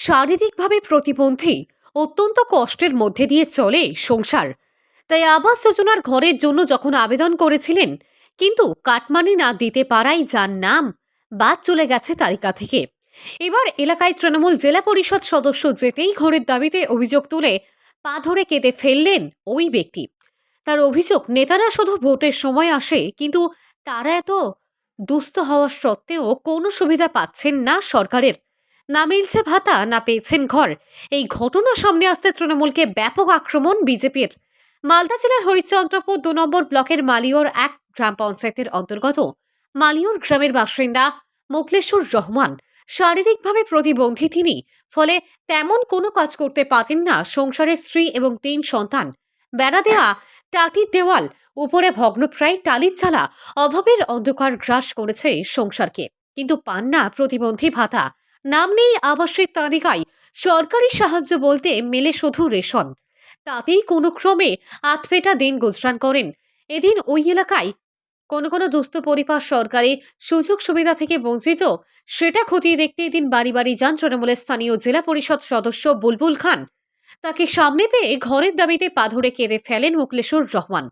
শারীরিকভাবে প্রতিবন্ধী অত্যন্ত কষ্টের মধ্যে দিয়ে চলে সংসার। তাই আবাস যোজনার ঘরের জন্য যখন আবেদন করেছিলেন, কিন্তু কাটমানি না দিতে পারায় যার নাম বাদ চলে গেছে তালিকা থেকে। এবার এলাকায় তৃণমূল জেলা পরিষদ সদস্য যেতেই ঘরের দাবিতে অভিযোগ তুলে পা ধরে কেঁদে ফেললেন ওই ব্যক্তি। তার অভিযোগ, নেতারা শুধু ভোটের সময় আসে, কিন্তু তারা এত দুস্থ হওয়া সত্ত্বেও কোনো সুবিধা পাচ্ছেন না সরকারের। না মিলছে ভাতা, না পেয়েছেন ঘর। এই ঘটনা সামনে আসতে তৃণমূলকে ব্যাপক আক্রমণ বিজেপির। মালদা জেলার হরিশ্চন্দ্রপুর ২ নম্বর ব্লকের মালিয়র ১ গ্রাম পঞ্চায়েতের অন্তর্গত মালিয়র গ্রামের বাসিন্দা মোখলেসুর রহমান শারীরিকভাবে প্রতিবন্ধী তিনি। ফলে তেমন কোনো কাজ করতে পারেন না। সংসারের স্ত্রী এবং ৩ সন্তান, বেড়া দেয়া টাটির দেওয়াল, উপরে ভগ্নপ্রায় টালির চালা, অভাবের অন্ধকার গ্রাস করেছে সংসারকে। কিন্তু পান না প্রতিবন্ধী ভাতা, নাম নেই আবাসের তালিকায়। সরকারি সাহায্য বলতে মেলে শুধু রেশন, তাতেই কোনো ক্রমে আধপেটা দিন গুজরান করেন। এদিন ওই এলাকায় কোনো দুস্থ পরিবার সরকারি সুযোগ সুবিধা থেকে বঞ্চিত, সেটা খতিয়ে দেখতে এদিন বাড়ি বাড়ি যান তৃণমূলের স্থানীয় জেলা পরিষদ সদস্য বুলবুল খান। তাকে সামনে পেয়ে ঘরের দাবিতে পা ধরে কেঁদে ফেলেন মোখলেসুর রহমান।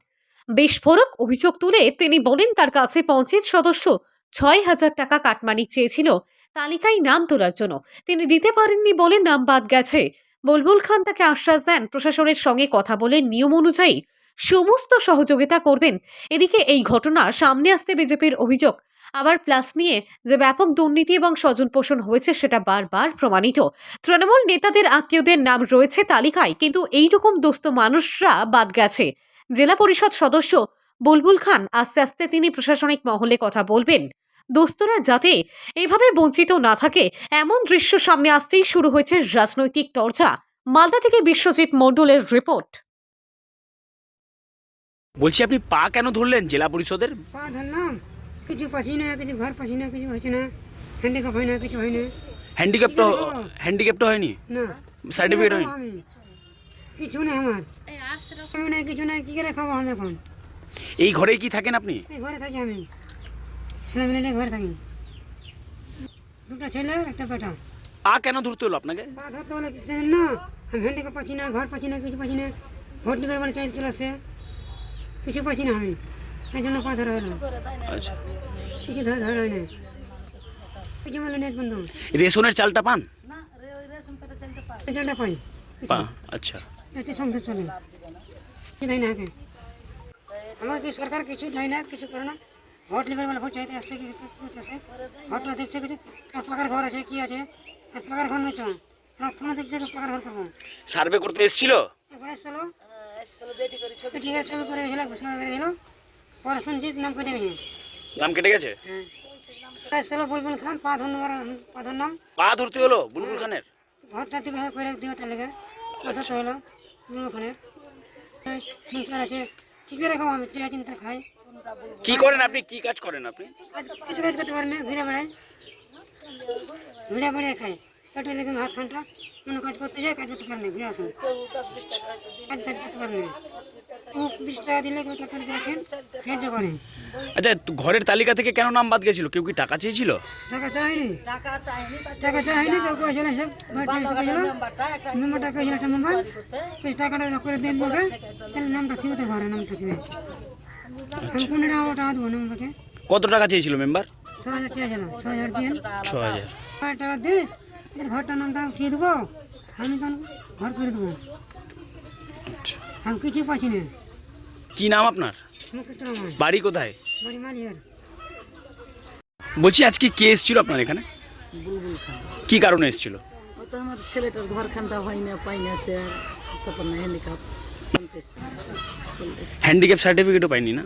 বিস্ফোরক অভিযোগ তুলে তিনি বলেন, তার কাছে পঞ্চায়েত সদস্য ৬,০০০ টাকা কাটমানি চেয়েছিল তালিকায় নাম তোলার জন্য। তিনি দিতে পারেননি বলে নাম বাদ গেছে। বুলবুল খান তাকে আশ্বাস দেন প্রশাসনের সঙ্গে কথা বলে নিয়ম অনুযায়ী সমস্ত সহযোগিতা করবেন। এদিকে এই ঘটনা সামনে আসতে বিজেপির অভিযোগ, আবার প্লাস নিয়ে যে ব্যাপক দুর্নীতি এবং স্বজন পোষণ হয়েছে সেটা বারবার প্রমাণিত। তৃণমূল নেতাদের আত্মীয়দের নাম রয়েছে তালিকায়, কিন্তু এইরকম দুস্থ মানুষরা বাদ গেছে। জেলা পরিষদ সদস্য বুলবুল খান আস্তে আস্তে তিনি প্রশাসনিক মহলে কথা বলবেন, দুস্থরা যাতে এভাবে বঞ্চিত না থাকে। এমন দৃশ্য সামনে আসতেই শুরু হয়েছে রাজনৈতিক চর্চা। মালদা থেকে বিশ্বজিৎ মণ্ডলের রিপোর্ট। বলছি, আপনি পা কেন ধরলেন জেলা পরিষদের? পা ধরলাম, কিছু পাচ্ছি না, কিছু ঘর পাচ্ছি না, কিছু হচ্ছে না, হ্যান্ডিক্যাপ হয় না, কিছু হয় না। হ্যান্ডিক্যাপ তো হয়নি? না, সার্টিফিকেট হয়নি? আমি কিছু নেই, আমার আমি নাই, কিছু নাই, কি করে খাবো আমি এখন? এই ঘরেই কি থাকেন আপনি? এই ঘরে থাকি আমি, ছেলে মেলে ঘরে থাকি, দুটো ছেলে একটা বেটা। পা কেন ধরতে হলো আপনাকে? পা ধরতে হলে সেদিন না, আমি হ্যান্ডিক্যাপ পাচ্ছি না, ঘর পাচ্ছি না, কিছু পাচ্ছি না, ভোট দিবার মানে চাইতে চলে আসে, কিছু পাচ্ছি না আমি, তাই জন্য পা ধরা হলো। আচ্ছা, কিছু ধরা হয় না, কিছু মেলে নেই বন্ধু। রেশনের চালটা পান? চালটা পাই, পা, আচ্ছা। এতে সংসার চলে, কিছু দেয় না আগে আমাকে কি সরকার, কিছু দেয় না, কিছু করে না। ভোট নেবার বেলা ভোট চাইতে আসছে, কিছু আসে, ভোট না দেখছে কিছু, আর পাকার ঘর আছে, কি আছে, আর পাকার ঘর নয় তো, থানা দেখছে পাকার ঘর করবো। সার্ভে করতে এসেছিল? একবার এসেছিলো, ঠিক আছে, ছবি করে গেছিলো, ঘোষণা করে গেলো, পরে শুনছি নাম কেটে গেছে। নাম কেটে গেছে? হ্যাঁ, এসেছিলো বুলবুল খান, পা ধরলাম, পা ধরতে হলো বুলবুল খানের? ঘরটা দিবে করে দিবে, তার লেগে পা ধরতে হলো বুলবুল খানের। সংসার আছে, কি করে খাবো আমি, চেয়ে চিন্তা খাই। কি করেন আপনি? কি কাজ করেন আপনি? আজ কিছু কাজ করতে পারি না, ঘুরে বেড়াই খাই, পেটের লেগে হাত খানটা কোনো কাজ করতে যায়, কাজ করতে পারি না, ঘুরে আসুন, কাজ করতে পারি না। 20 টাকা দিলে কেউ তরকারি দিয়েছেন, সাহায্য করে। আচ্ছা, ঘরের তালিকা থেকে কেন নাম বাদ গেছিল? কেউ কি টাকা চেয়েছিল? টাকা চাইনি, কেউ কয়েছিল হিসাব, মেম্বারটা কয়েছিল একটা মেম্বার, ওই টাকাটা করে দিয়ে দেবো, তাহলে নামটা থিবে, তো ঘরে নামটা থিবে, আমি 15 টাকা দেবো নাম্বারকে। কত টাকা চেয়েছিল মেম্বার? 6,000 চেয়েছিল, 6,000 দিয়ে 6,000 টাকা দিস, ঘরটার নামটা উঠিয়ে দেবো, আমি তখন ঘর করে দেবো। আচ্ছা, আমি কিছু পাচ্ছি না। কি নাম আপনার? মুখস্থ আমার বাড়ি কোথায়? বাড়ি মালিয়ার। বলছি, আজকে কে এসেছিল আপনার এখানে? বুলবুল খান। কি কারণে এসেছিল? ও তো আমার ছেলেটার ঘরখানটা হয় না, পাই না, সে তারপর না হ্যান্ডিক্যাপ হ্যান্ডিক্যাপ সার্টিফিকেটও পাইনি না?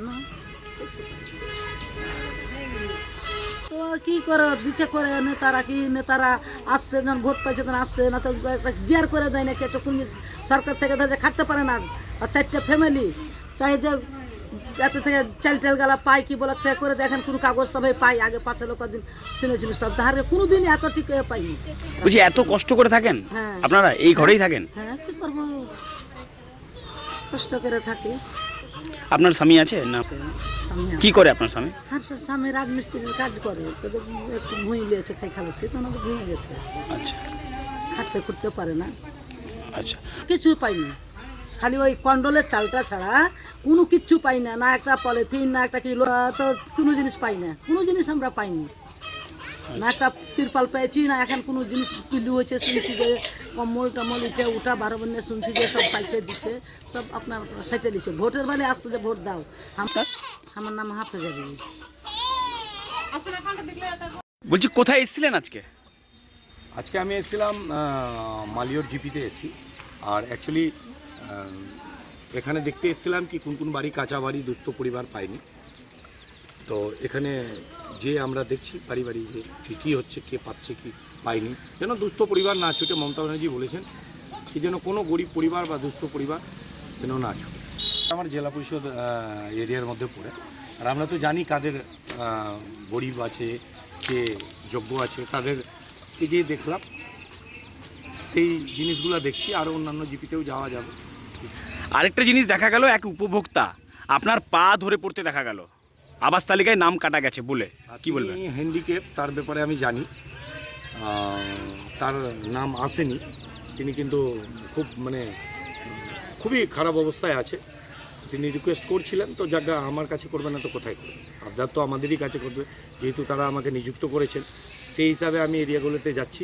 তো কি করে দিচ্ছে করে, নেতারা আসছে, যখন ভোট পাইছে তখন আসছে না, তো একটা জের করে দেয় নাকি, একটা কোন সরকার থেকে ধরে খাটতে পারে না, আর 4টা ফ্যামিলি চাই যে যাতে থেকে চাল টাল গালা পাই, কি বলার থেকে করে দেখেন কোনো কাগজ সবাই পাই। আগে 5 লোক দিন শুনেছিল সব, তাহারে কোনো দিনই এত ঠিক পাইনি। বুঝি এত কষ্ট করে থাকেন হ্যাঁ। আপনারা? এই ঘরেই থাকেন? হ্যাঁ, কি করবো, কষ্ট করে থাকি। আপনার স্বামী আছে না? কি করে আপনার স্বামী? আর স্বামী রাজমিস্ত্রির কাজ করে, তো একটু ভুঁই লিয়েছে, খাই খালাসি, তো ওনাকে ভুঁয়ে গেছে। আচ্ছা, খাটতে খুঁটতে পারে না, আচ্ছা, কিছু পাইনি, খালি ওই কন্ডলের চালটা ছাড়া কোনো কিচ্ছু পাই না, না একটা পলিথিন, না একটা কিলো, তো কোনো জিনিস পাই না, কোনো জিনিস আমরা পাইনি, না একটা তিরপাল পেয়েছি, না এখন কোনো জিনিস পিলু হয়েছে, শুনছি যে কম্বল টম্বল ইটে উঠা 12 বন্যে শুনছি যে সব পাইছে দিচ্ছে, সব আপনার সেটে দিচ্ছে, ভোটের বেলায় আসছে যে ভোট দাও। আমার নাম হাফেজা বিবি। বলছি কোথায় এসেছিলেন আজকে? আজকে আমি এসেছিলাম মালিয়র জিপিতে এসেছি। আর অ্যাকচুয়ালি এখানে দেখতে এসেছিলাম কি কোন কোন বাড়ি কাঁচা বাড়ি দুস্থ পরিবার পায়নি। তো এখানে যে আমরা দেখছি বাড়ি বাড়ি যে কী হচ্ছে, কে পাচ্ছে কি পায়নি, যেন দুস্থ পরিবার না ছুটে। মমতা ব্যানার্জি বলেছেন কি যেন কোনো গরিব পরিবার বা দুস্থ পরিবার যেন না ছুটে। আমার জেলা পরিষদ এরিয়ার মধ্যে পড়ে। আর আমরা তো জানি কাদের গরিব আছে, কে যোগ্য আছে, তাদেরকে যে দেখলাম সেই জিনিসগুলো দেখছি। আরও অন্যান্য জিপিতেও যাওয়া যাবে। আরেকটা জিনিস দেখা গেল, এক উপভোক্তা আপনার পা ধরে পড়তে দেখা গেল, আবাস তালিকায় নাম কাটা গেছে বলে, কি বলবেন? হ্যান্ডিক্যাপ, তার ব্যাপারে আমি জানি, তার নাম আসেনি। তিনি কিন্তু খুবই খারাপ অবস্থায় আছে। তিনি রিকোয়েস্ট করছিলেন, তো জায়গা আমার কাছে করবে না তো কোথায় করবে? আবদার তো আমাদেরই কাছে করবে, যেহেতু তারা আমাকে নিযুক্ত করেছেন। সেই হিসাবে আমি এরিয়াগুলোতে যাচ্ছি।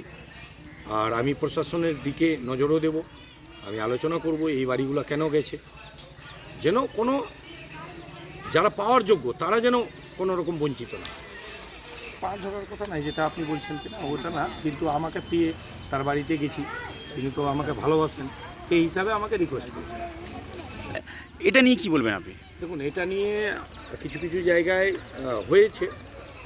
আর আমি প্রশাসনের দিকে নজরও দেব, আমি আলোচনা করব এই বাড়িগুলো কেন গেছে, যেন কোনো যারা পাওয়ার যোগ্য তারা যেন কোনো রকম বঞ্চিত না। পা ধরার কথা নাই, যেটা আপনি বলছেন কিনা ওটা না, কিন্তু আমাকে পেয়ে তার বাড়িতে গেছি, তিনি তো আমাকে ভালোবাসেন, সেই হিসাবে আমাকে রিকোয়েস্ট করছেন। এটা নিয়ে কি বলবেন আপনি? দেখুন, এটা নিয়ে কিছু কিছু জায়গায় হয়েছে,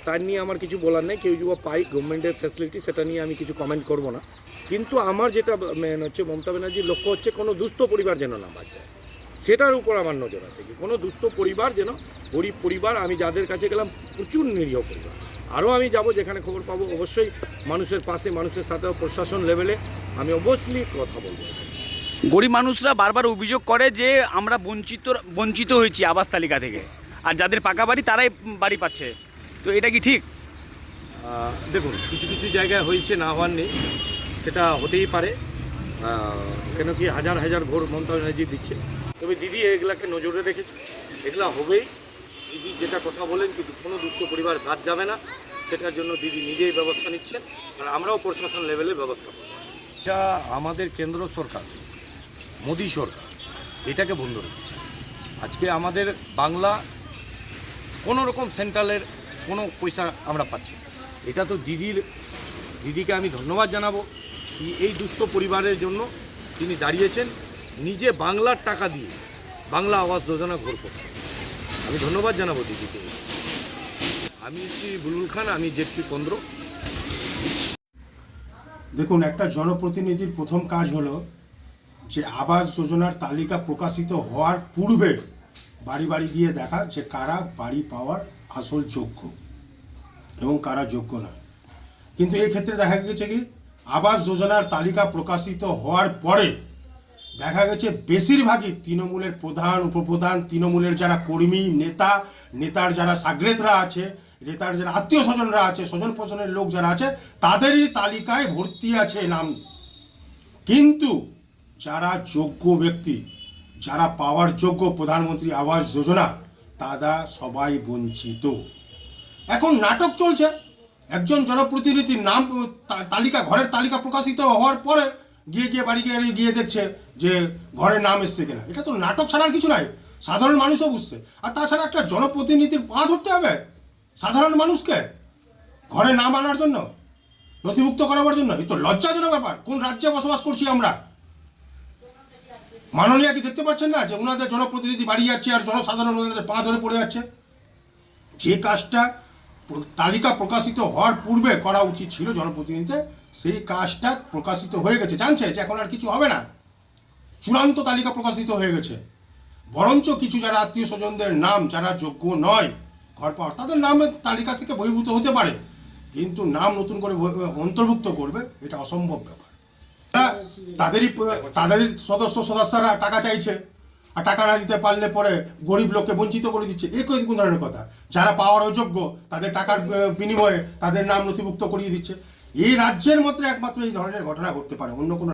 তার নিয়ে আমার কিছু বলার নেই। কেউ যদি পাই গভর্নমেন্টের ফ্যাসিলিটি, সেটা নিয়ে আমি কিছু কমেন্ট করব না। কিন্তু আমার যেটা মেন হচ্ছে, মমতা ব্যানার্জির লক্ষ্য হচ্ছে কোনো দুস্থ পরিবার যেন না বাঁচে, সেটার উপর আমার নজর আছে। কি কোনো দুস্থ পরিবার যেন, গরিব পরিবার, আমি যাদের কাছে গেলাম প্রচুর নিরীহ পরিবার, আরও আমি যাব যেখানে খবর পাবো, অবশ্যই মানুষের পাশে, মানুষের সাথে প্রশাসন লেভেলে আমি অবশ্যই কথা বলবো। গরিব মানুষরা বারবার অভিযোগ করে যে আমরা বঞ্চিত হয়েছি আবাস তালিকা থেকে, আর যাদের পাকা বাড়ি তারাই বাড়ি পাচ্ছে, তো এটা কি ঠিক? দেখুন, কিছু কিছু জায়গায় হয়েছে, না হওয়ার নেই, সেটা হতেই পারে। কেন কি হাজার হাজার ঘর মমতা ব্যানার্জি দিচ্ছে, তবে দিদি এগুলাকে নজরে রেখেছে, এগুলা হবেই। দিদি যেটা কথা বলেন কি কোনো দুস্থ পরিবার বাদ যাবে না, সেটার জন্য দিদি নিজেই ব্যবস্থা নিচ্ছেন, আর আমরাও প্রশাসন লেভেলে ব্যবস্থা করব। এটা আমাদের কেন্দ্র সরকার, মোদী সরকার এটাকে বন্ধ রেখেছে। আজকে আমাদের বাংলা কোনো রকম সেন্ট্রালের কোনো পয়সা আমরা পাচ্ছি না। এটা তো দিদিকে আমি ধন্যবাদ জানাবো, এই দুস্থ পরিবারের জন্য তিনি দাঁড়িয়েছেন, নিজে বাংলার টাকা দিয়ে বাংলা আবাস যোজনা ঘর করছেন। আমি ধন্যবাদ জানাবো দিদিকে। আমি শ্রী বুলবুল খান, আমি জেপি 15। দেখুন, একটা জনপ্রতিনিধির প্রথম কাজ হলো যে আবাস যোজনার তালিকা প্রকাশিত হওয়ার পূর্বে বাড়ি বাড়ি গিয়ে দেখা যে কারা বাড়ি পাওয়ার আসল যোগ্য এবং কারা যোগ্য না। কিন্তু এই ক্ষেত্রে দেখা গেছে কি আবাস যোজনার তালিকা প্রকাশিত হওয়ার পরে দেখা গেছে বেশিরভাগই তৃণমূলের প্রধান, উপপ্রধান, তৃণমূলের যারা কর্মী, নেতার যারা সাগরেতরা আছে, নেতার যারা আত্মীয় স্বজনরা আছে, স্বজন পোষণের লোক যারা আছে, তাদেরই তালিকায় ভর্তি আছে নাম। কিন্তু যারা যোগ্য ব্যক্তি, যারা পাওয়ার যোগ্য প্রধানমন্ত্রী আবাস যোজনা, তারা সবাই বঞ্চিত। এখন নাটক চলছে, একজন জনপ্রতিনিধির নাম তালিকা, ঘরের তালিকা প্রকাশিত হওয়ার পরে গিয়ে বাড়ি গিয়ে দেখছে যে ঘরের নাম এসছে কিনা। এটা তো নাটক ছাড়ার কিছু নাই, সাধারণ মানুষও বুঝছে। আর তাছাড়া একটা জনপ্রতিনিধির পা ধরতে হবে সাধারণ মানুষকে ঘরে নাম আনার জন্য, নথিভুক্ত করাবার জন্য। এই তো লজ্জাজনক ব্যাপার। কোন রাজ্যে বসবাস করছি আমরা? মাননীয়া কি দেখতে পাচ্ছেন না যে ওনাদের জনপ্রতিনিধি বাড়ি যাচ্ছে আর জনসাধারণ ওনাদের পা ধরে পড়ে যাচ্ছে? যে কাজটা তালিকা প্রকাশিত হওয়ার পূর্বে করা উচিত ছিল জনপ্রতিনিধিদের, সেই কাজটা প্রকাশিত হয়ে গেছে, জানছে যে এখন আর কিছু হবে না, চূড়ান্ত তালিকা প্রকাশিত হয়ে গেছে। বরঞ্চ কিছু যারা আত্মীয় স্বজনদের নাম, যারা যোগ্য নয় ঘর পাওয়ার, তাদের নামের তালিকা থেকে বহির্ভূত হতে পারে, কিন্তু নাম নতুন করে অন্তর্ভুক্ত করবে এটা অসম্ভব ব্যাপার। তাদেরই সদস্যরা টাকা চাইছে, আর টাকা না দিতে পারলে পরে গরিব লোককে বঞ্চিত করে দিচ্ছে। এই কোন ধরনের কথা? যারা পাওয়ার অযোগ্য তাদের টাকার বিনিময়ে তাদের নাম নথিভুক্ত করিয়ে দিচ্ছে। এই রাজ্যের মধ্যে একমাত্র এই ধরনের ঘটনা ঘটতে পারে, অন্য কোনো